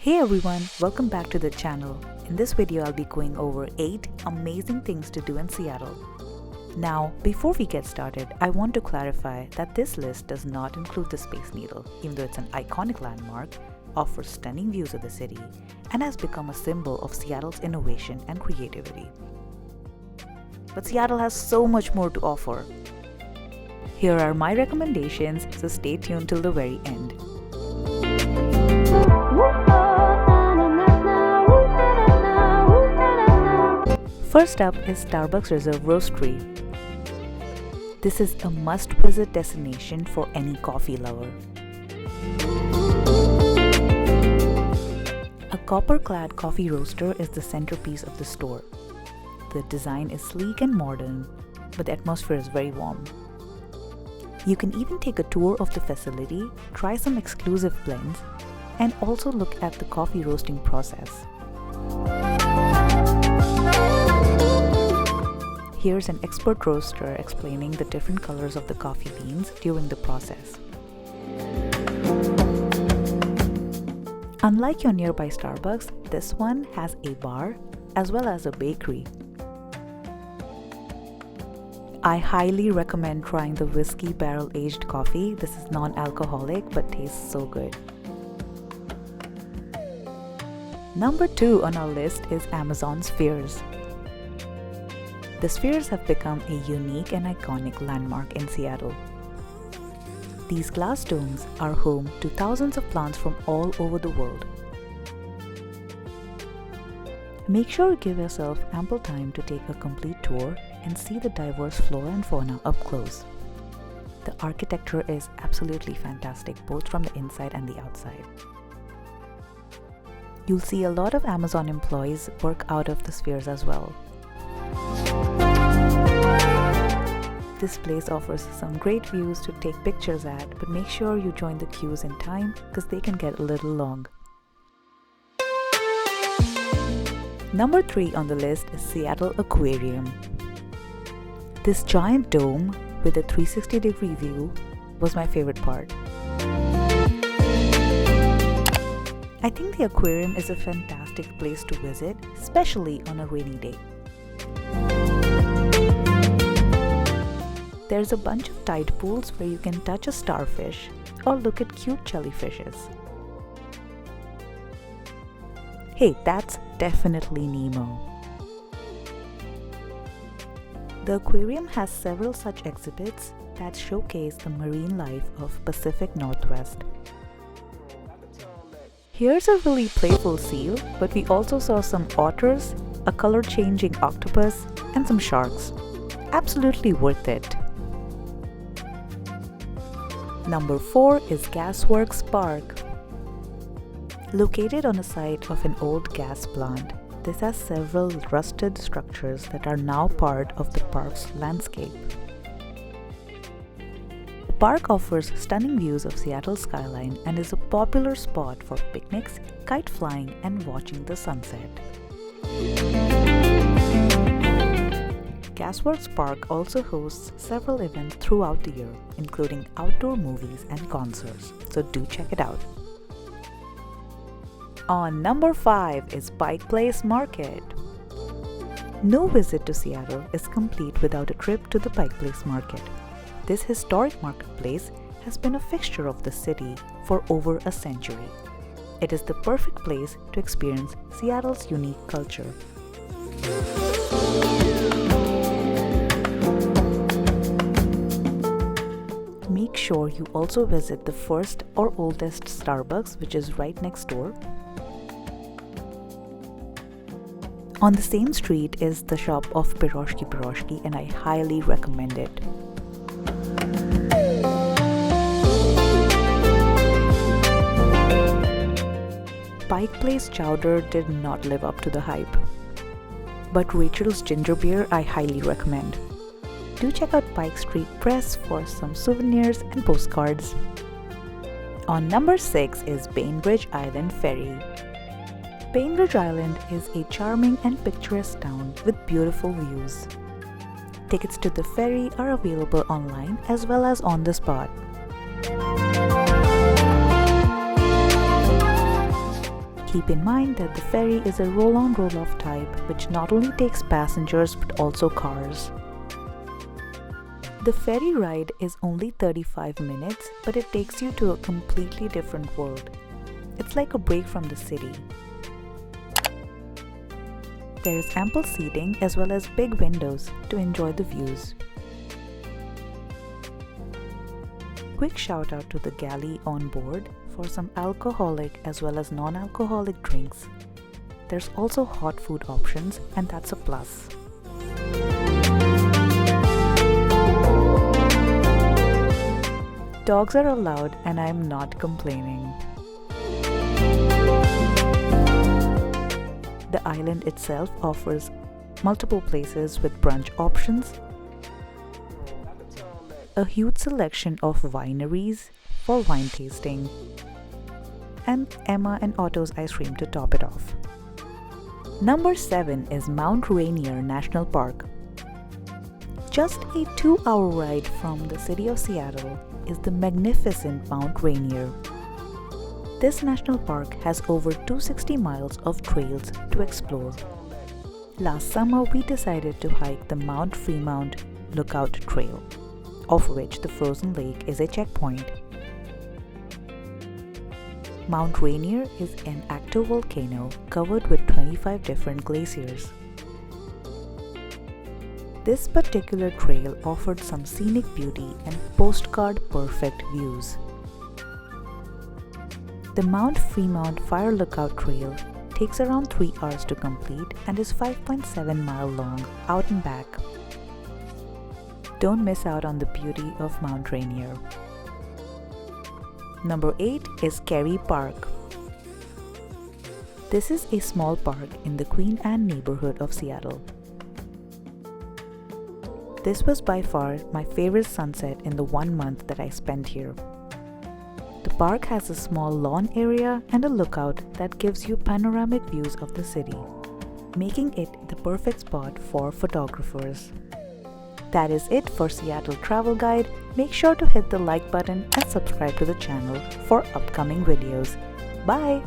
Hey everyone, welcome back to the channel. In this video, I'll be going over 8 amazing things to do in Seattle. Now, before we get started, I want to clarify that this list does not include the Space Needle, even though it's an iconic landmark, offers stunning views of the city, and has become a symbol of Seattle's innovation and creativity. But Seattle has so much more to offer. Here are my recommendations, so stay tuned till the very end. First up is Starbucks Reserve Roastery. This is a must-visit destination for any coffee lover. A copper-clad coffee roaster is the centerpiece of the store. The design is sleek and modern, but the atmosphere is very warm. You can even take a tour of the facility, try some exclusive blends, and also look at the coffee roasting process. Here's an expert roaster explaining the different colors of the coffee beans during the process. Unlike your nearby Starbucks, this one has a bar as well as a bakery. I highly recommend trying the whiskey barrel-aged coffee. This is non-alcoholic but tastes so good. Number 2 on our list is Amazon Spheres. The Spheres have become a unique and iconic landmark in Seattle. These glass domes are home to thousands of plants from all over the world. Make sure you give yourself ample time to take a complete tour and see the diverse flora and fauna up close. The architecture is absolutely fantastic, both from the inside and the outside. You'll see a lot of Amazon employees work out of the Spheres as well. This place offers some great views to take pictures at, but make sure you join the queues in time because they can get a little long. Number 3 on the list is Seattle Aquarium. This giant dome with a 360-degree view was my favorite part. I think the aquarium is a fantastic place to visit, especially on a rainy day. There's a bunch of tide pools where you can touch a starfish or look at cute jellyfishes. Hey, that's definitely Nemo. The aquarium has several such exhibits that showcase the marine life of Pacific Northwest. Here's a really playful seal, but we also saw some otters, a color-changing octopus, and some sharks. Absolutely worth it. Number 4 is Gasworks Park. Located on the site of an old gas plant, this has several rusted structures that are now part of the park's landscape. The park offers stunning views of Seattle's skyline and is a popular spot for picnics, kite flying, and watching the sunset. Gasworks Park also hosts several events throughout the year, including outdoor movies and concerts, so do check it out. On number 5 is Pike Place Market. No visit to Seattle is complete without a trip to the Pike Place Market. This historic marketplace has been a fixture of the city for over a century. It is the perfect place to experience Seattle's unique culture. Make sure you also visit the first or oldest Starbucks, which is right next door. On the same street is the shop of Piroshki, and I highly recommend it. Pike Place Chowder did not live up to the hype, but Rachel's Ginger Beer I highly recommend. Do check out Pike Street Press for some souvenirs and postcards. On number 6 is Bainbridge Island Ferry. Bainbridge Island is a charming and picturesque town with beautiful views. Tickets to the ferry are available online as well as on the spot. Keep in mind that the ferry is a roll-on roll-off type which not only takes passengers but also cars. The ferry ride is only 35 minutes, but it takes you to a completely different world. It's like a break from the city. There is ample seating as well as big windows to enjoy the views. Quick shout out to the galley on board for some alcoholic as well as non-alcoholic drinks. There's also hot food options, and that's a plus. Dogs are allowed and I'm not complaining. The island itself offers multiple places with brunch options, a huge selection of wineries for wine tasting, and Emma and Otto's ice cream to top it off. Number 7 is Mount Rainier National Park. Just a 2-hour ride from the city of Seattle is the magnificent Mount Rainier. This national park has over 260 miles of trails to explore. Last summer we decided to hike the Mount Fremont Lookout Trail, of which the frozen lake is a checkpoint. Mount Rainier is an active volcano covered with 25 different glaciers. This particular trail offered some scenic beauty and postcard perfect views. The Mount Fremont Fire Lookout Trail takes around 3 hours to complete and is 5.7 miles long out and back. Don't miss out on the beauty of Mount Rainier. Number 8 is Kerry Park. This is a small park in the Queen Anne neighborhood of Seattle. This was by far my favorite sunset in the 1 month that I spent here. The park has a small lawn area and a lookout that gives you panoramic views of the city, making it the perfect spot for photographers. That is it for Seattle Travel Guide. Make sure to hit the like button and subscribe to the channel for upcoming videos. Bye!